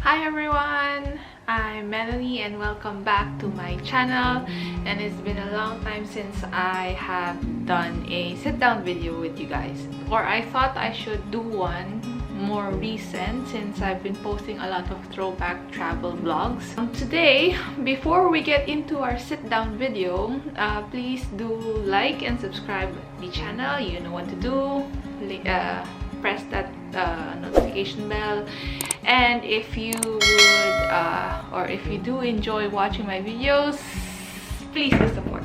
Hi everyone! I'm Melanie and welcome back to my channel. And it's been a long time since I have done a sit-down video with you guys. Or I thought I should do one more recent since I've been posting a lot of throwback travel vlogs. Today, before we get into our sit-down video, please do like and subscribe the channel. You know what to do. Press that notification bell, and if you would or if you do enjoy watching my videos, please do support.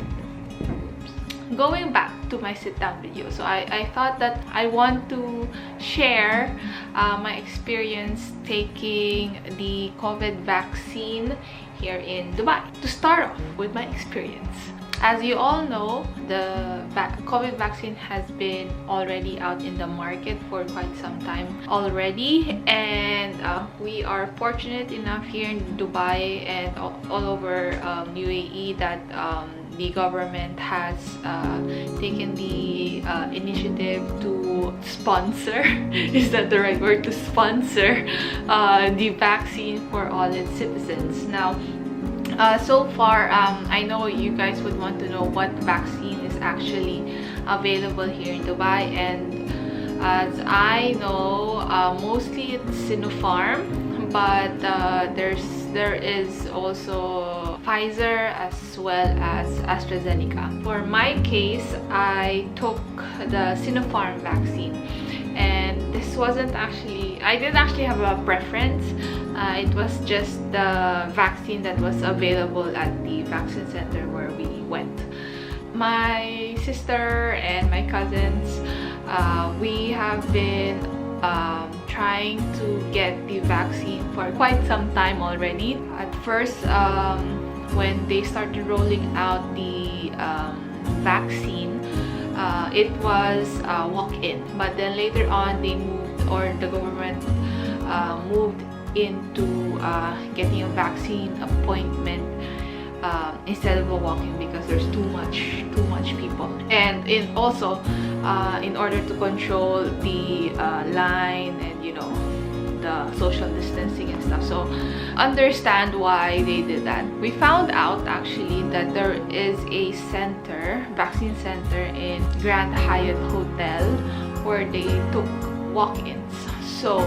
Going back to my sit-down video, so I thought that I want to share my experience taking the COVID vaccine here in Dubai. To start off with my experience, as you all know, the COVID vaccine has been already out in the market for quite some time already, and we are fortunate enough here in Dubai and all over UAE that the government has taken the initiative to sponsor is that the right word, to sponsor the vaccine for all its citizens. Now, so far, I know you guys would want to know what vaccine is actually available here in Dubai, and as I know, mostly it's Sinopharm, but there is also Pfizer as well as AstraZeneca. For my case, I took the Sinopharm vaccine, and this wasn't actually, I didn't actually have a preference. It was just the vaccine that was available at the vaccine center where we went. My sister and my cousins, we have been trying to get the vaccine for quite some time already. At first, when they started rolling out the vaccine, it was walk-in, but then later on they moved, or the government moved into getting a vaccine appointment instead of a walk-in, because there's too much people, and also in order to control the line and the social distancing and stuff. So understand why they did that. We found out actually that there is a vaccine center in Grand Hyde Hotel where they took walk-ins. So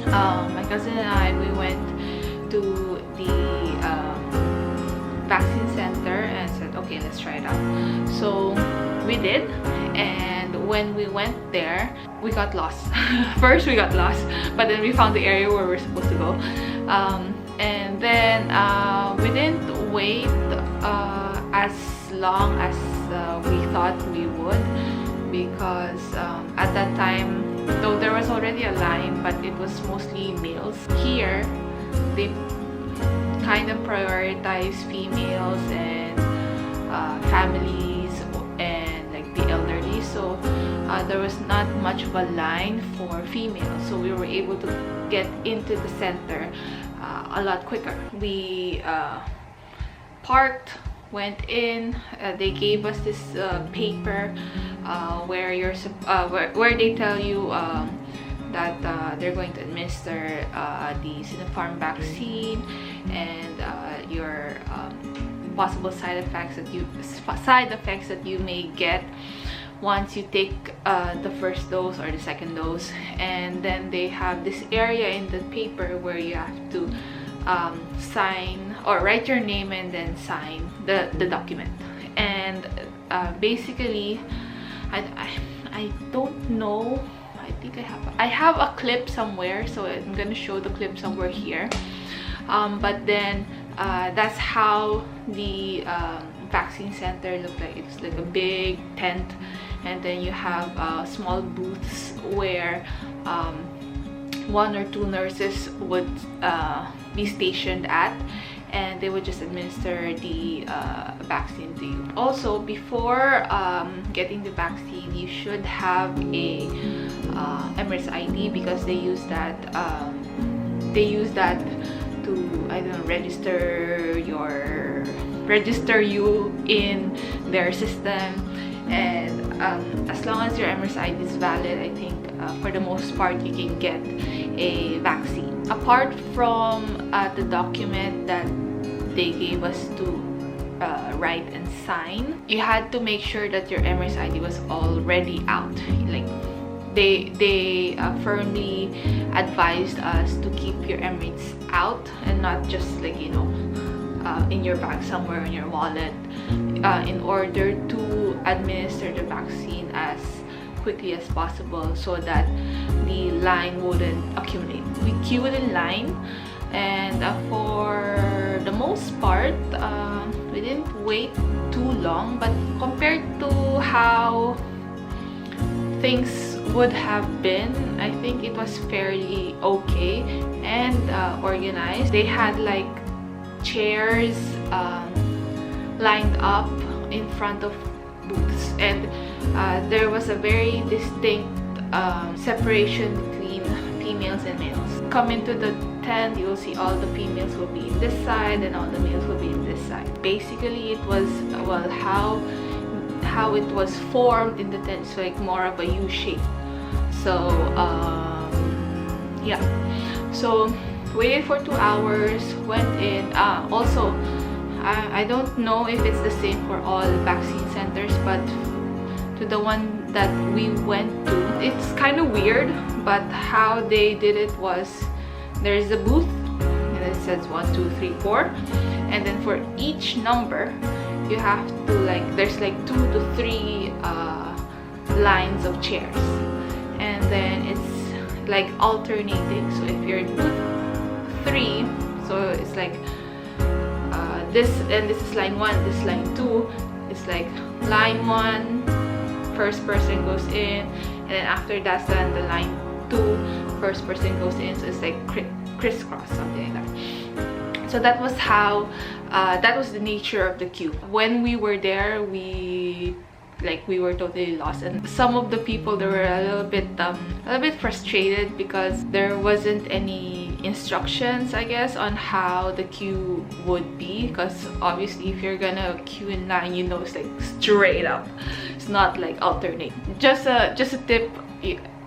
my cousin and I, we went to the vaccine center and said, okay, let's try it out. So we did, and when we went there, we got lost. First we got lost, but then we found the area where we're supposed to go, and then we didn't wait as long as we thought we would, because at that time, though there was already a line, but it was mostly males. Here, they kind of prioritize females and families and like the elderly. So there was not much of a line for females. So we were able to get into the center a lot quicker. We parked, went in. They gave us this paper where they tell you that they're going to administer the Sinopharm vaccine, and your possible side effects that you may get once you take the first dose or the second dose. And then they have this area in the paper where you have to sign or write your name and then sign the document. And basically, I don't know, I think I have a clip somewhere, so I'm gonna show the clip somewhere here. But then that's how the vaccine center looked like. It's like a big tent, and then you have small booths where one or two nurses would be stationed at, and they would just administer the vaccine to you. Also, before getting the vaccine, you should have a Emirates ID, because they use that to, I don't know, register you in their system. And as long as your Emirates ID is valid, I think for the most part you can get a vaccine. apart from the document that they gave us to write and sign, you had to make sure that your Emirates ID was already out. Like they firmly advised us to keep your Emirates out and not just like, you know, in your bag somewhere in your wallet, in order to administer the vaccine as quickly as possible so that the line wouldn't accumulate. We queued in line, and for the most part we didn't wait too long, but compared to how things would have been, I think it was fairly okay and organized. They had like chairs lined up in front of booths, and there was a very distinct separation between females and males. Come into the tent, you'll see all the females will be in this side and all the males will be in this side. Basically, it was, well, how it was formed in the tent. It's like more of a U shape. So yeah, so waited for 2 hours, went in. Also, I don't know if it's the same for all vaccine centers, but to the one that we went to, it's kind of weird, but how they did it was, there's a booth and it says 1, 2, 3, 4, and then for each number you have to, like, there's like 2 to 3 lines of chairs, and then it's like alternating. So if you're in booth 3, so it's like this, and this is line 1, this is line 2. It's like line 1, first person goes in, and then after that's done, the line 2, first person goes in. So it's like crisscross, something like that. So that was how that was the nature of the queue. When we were there, we were totally lost, and some of the people, they were a little bit frustrated because there wasn't any instructions, I guess, on how the queue would be, because obviously if you're gonna queue in line, you know, it's like straight up. It's not like alternate. Just a tip,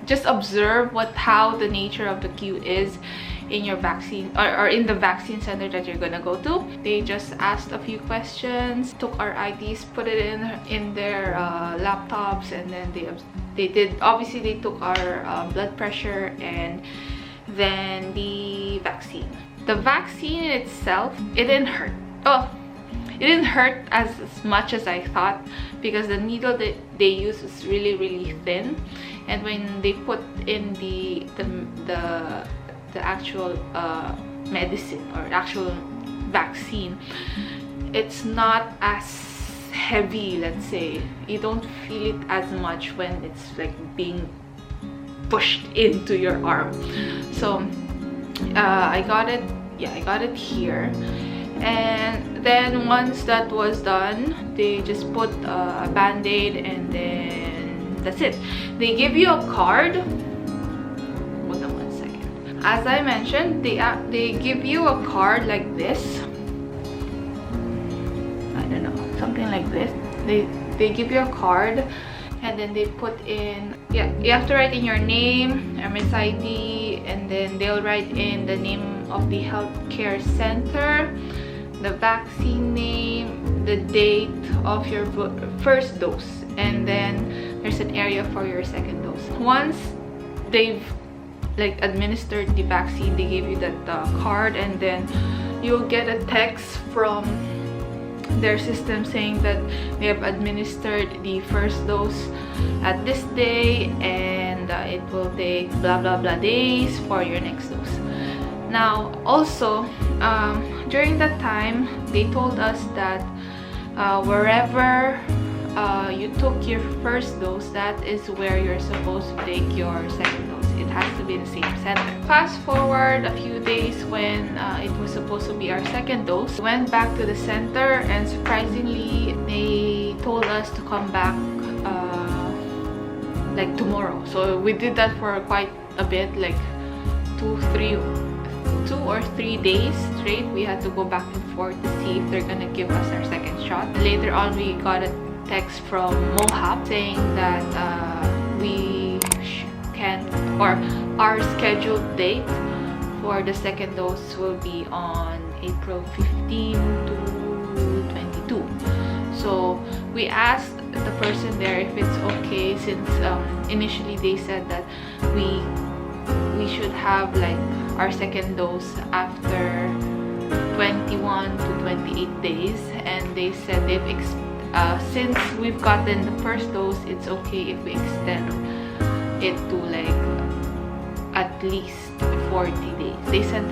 just observe how the nature of the queue is in your vaccine or in the vaccine center that you're gonna go to. They just asked a few questions, took our IDs, put it in their laptops, and then they did, obviously they took our blood pressure and then the vaccine. The vaccine itself, it didn't hurt. Oh, it didn't hurt as much as I thought, because the needle that they use is really thin, and when they put in the actual medicine or actual vaccine, it's not as heavy, let's say. You don't feel it as much when it's like being pushed into your arm. So I got it here, and then once that was done, they just put a band-aid, and then that's it. They give you a card. Hold on 1 second. As I mentioned, they give you a card like this. I don't know, something like this. They give you a card, and then they put in, yeah, you have to write in your name, Emirates ID, and then they'll write in the name of the healthcare center, the vaccine name, the date of your first dose, and then there's an area for your second dose. Once they've like administered the vaccine, they give you that card, and then you'll get a text from their system saying that they have administered the first dose at this day, and it will take blah blah blah days for your next dose. Now also during that time, they told us that wherever you took your first dose, that is where you're supposed to take your second dose. It has to be the same center. Fast forward a few days, when it was supposed to be our second dose, we went back to the center, and surprisingly they told us to come back like tomorrow. So we did that for quite a bit, like 2 or 3 days straight. We had to go back and forth to see if they're gonna give us our second shot. Later on, we got a text from Mohab saying that we can, or our scheduled date for the second dose will be on April 15 to 22. So we asked the person there if it's okay, since initially they said that we should have like our second dose after 21 to 28 days, and they said since we've gotten the first dose, it's okay if we extend it to like at least 40 days. They sent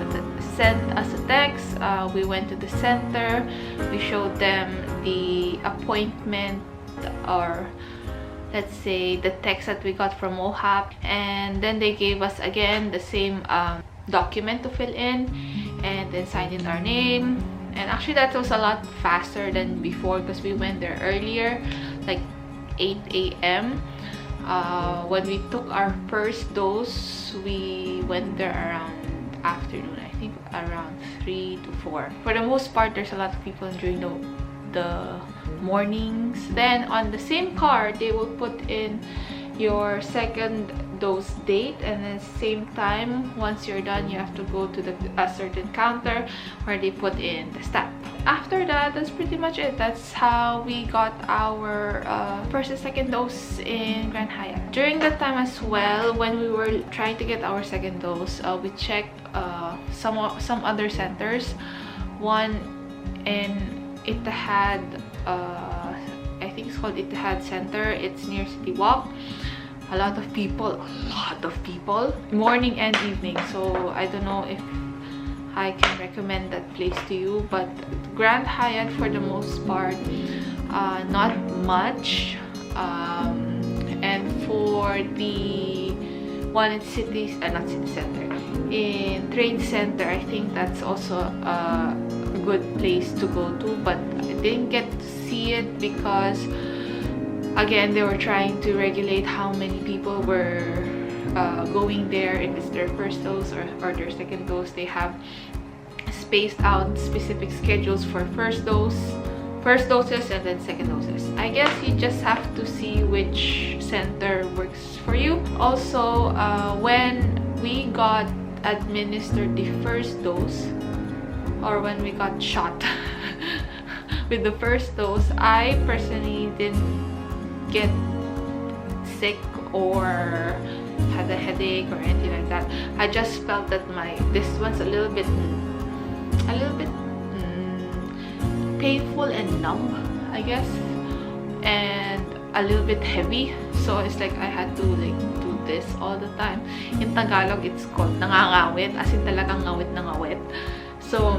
us a text. We went to the center. We showed them the appointment, or let's say the text that we got from OHAP, and then they gave us again the same document to fill in, and then sign in our name. And actually that was a lot faster than before because we went there earlier, like 8 a.m. When we took our first dose, we went there around afternoon, I think around 3 to 4. For the most part, there's a lot of people during the mornings. Then on the same card, they will put in your second dose date, and then same time, once you're done, you have to go to a certain counter where they put in the stamp. After that, that's pretty much it. That's how we got our first and second dose in Grand Hyatt. During that time as well, when we were trying to get our second dose, we checked some other centers. One in Ittihad, I think it's called Ittihad Center. It's near City Walk. A lot of people, morning and evening. So I don't know if I can recommend that place to you, but Grand Hyatt for the most part, not much. And for the one in not City Center, in Trade Center, I think that's also a good place to go to, but I didn't get to see it because again, they were trying to regulate how many people were going there, if it's their first dose or their second dose. They have spaced out specific schedules for first doses and then second doses. I guess you just have to see which center works for you. Also, when we got administered the first dose, or when we got shot with the first dose, I personally didn't get sick or had a headache or anything like that. I just felt that this one's a little bit painful and numb, I guess, and a little bit heavy. So it's like I had to like do this all the time. In Tagalog, it's called nangangawit, as in talagang ngawit na ngawit. So,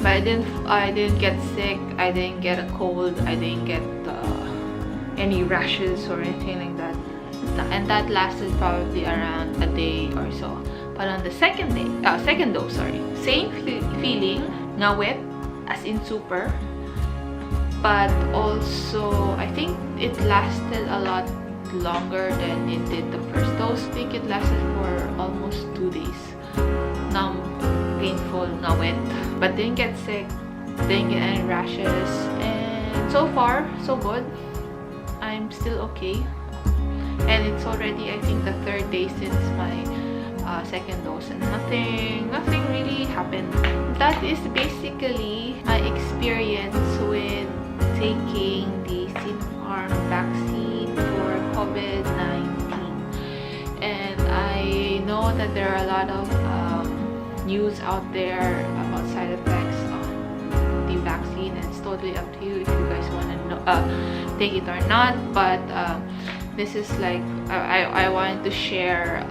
but I didn't get sick. I didn't get a cold. I didn't get any rashes or anything like that, and that lasted probably around a day or so. But on the second dose, same feeling, ngawit, as in super, but also I think it lasted a lot longer than it did the first dose. I think it lasted for almost 2 days. Numb, painful, ngawit, but didn't get sick, didn't get any rashes, and so far so good. I'm still okay, and it's already, I think, the 3rd day since my second dose, and nothing really happened. That is basically my experience with taking the Sinopharm vaccine for COVID-19. And I know that there are a lot of news out there about side effects of the vaccine, and it's totally up to you if you guys want to take it or not. But this is like I wanted to share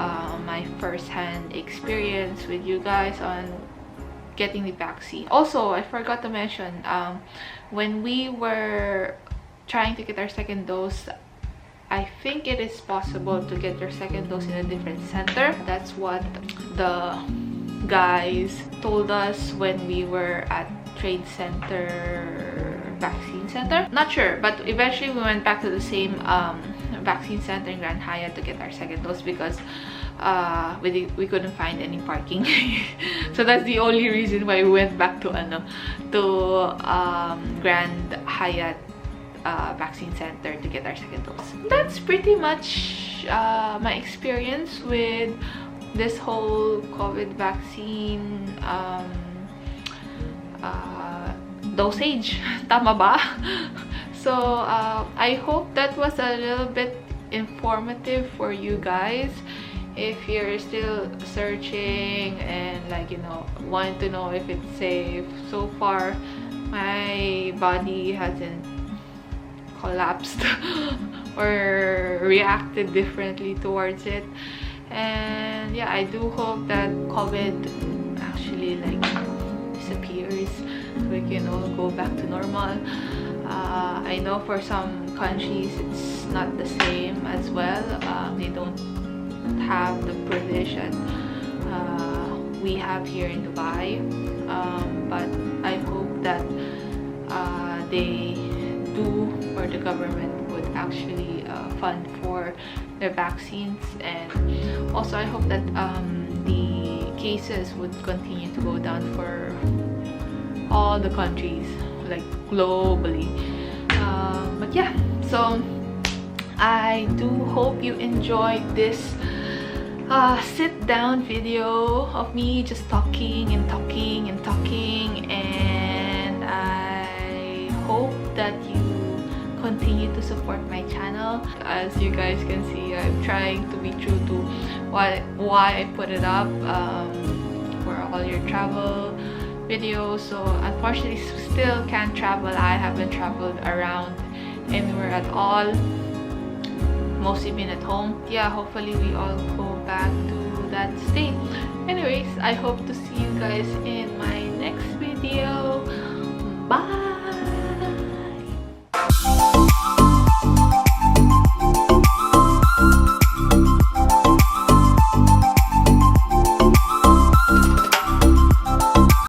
my first-hand experience with you guys on getting the vaccine. Also, I forgot to mention, when we were trying to get our second dose, I think it is possible to get your second dose in a different center. That's what the guys told us when we were at Trade Center vaccine center. Not sure, but eventually we went back to the same vaccine center in Grand Hyatt to get our second dose because we couldn't find any parking. So that's the only reason why we went back to Grand Hyatt vaccine center to get our second dose. That's pretty much my experience with this whole COVID vaccine dosage. Tama ba? So I hope that was a little bit informative for you guys. If you're still searching and like, you know, want to know if it's safe, so far my body hasn't collapsed or reacted differently towards it. And yeah, I do hope that COVID actually like disappears so we can all go back to normal. I know for some countries it's not the same as well. They don't have the privilege that we have here in Dubai, but I hope that they do, or the government would actually fund for their vaccines. And also I hope that the cases would continue to go down for all the countries, like globally. But yeah, so I do hope you enjoyed this sit down video of me just talking and talking and talking, and I hope that you continue to support my channel. As you guys can see, I'm trying to be true to why I put it up for all your travel videos. So unfortunately still can't travel. I haven't traveled around anywhere at all, mostly been at home. Yeah, hopefully we all go back to that state. Anyways, I hope to see you guys in my next video. Bye.